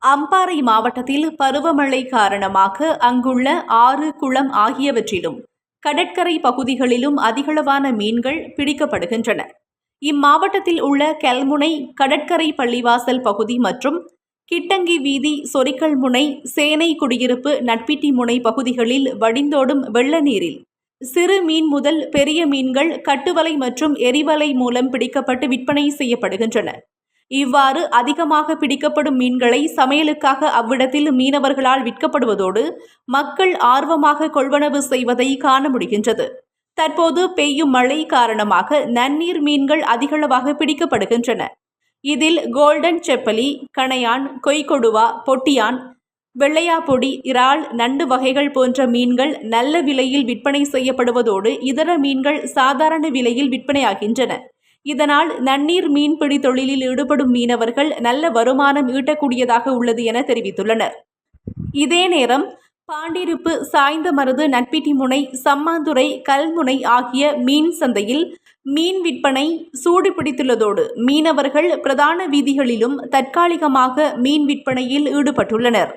அம்பாறை மாவட்டத்தில் பருவமழை காரணமாக அங்குள்ள ஆறு, குளம் ஆகியவற்றிலும் கடற்கரை பகுதிகளிலும் அதிகளவான மீன்கள் பிடிக்கப்படுகின்றன. இம்மாவட்டத்தில் உள்ள கெல்முனை கடற்கரை பள்ளிவாசல் பகுதி மற்றும் கிட்டங்கி வீதி, சொரிக்கல் முனை, சேனை குடியிருப்பு, நட்பிட்டி முனை பகுதிகளில் வடிந்தோடும் வெள்ள நீரில் சிறு மீன் முதல் பெரிய மீன்கள் கட்டுவலை மற்றும் எரிவலை மூலம் பிடிக்கப்பட்டு விற்பனை செய்யப்படுகின்றன. இவ்வாறு அதிகமாக பிடிக்கப்படும் மீன்களை சமையலுக்காக அவ்விடத்தில் மீனவர்களால் விற்கப்படுவதோடு மக்கள் ஆர்வமாக கொள்வனவு செய்வதை காண முடிகின்றது. தற்போது பெய்யும் மழை காரணமாக நன்னீர் மீன்கள் அதிகளவாக பிடிக்கப்படுகின்றன. இதில் கோல்டன் செப்பலி, கணையான், கொய்கொடுவா, பொட்டியான், வெள்ளையாப்பொடி, இறால், நண்டு வகைகள் போன்ற மீன்கள் நல்ல விலையில் விற்பனை செய்யப்படுவதோடு இதர மீன்கள் சாதாரண விலையில் விற்பனையாகின்றன. இதனால் நன்னீர் மீன்பிடி தொழிலில் ஈடுபடும் மீனவர்கள் நல்ல வருமானம் ஈட்டக்கூடியதாக உள்ளது என தெரிவித்துள்ளனர். இதே நேரம் பாண்டிருப்பு, சாய்ந்தமருது, நட்பிட்டி முனை, சம்மாந்துறை, கல்முனை ஆகிய மீன் சந்தையில் மீன் விற்பனை சூடுபிடித்துள்ளதோடு மீனவர்கள் பிரதான வீதிகளிலும் தற்காலிகமாக மீன் விற்பனையில் ஈடுபட்டுள்ளனர்.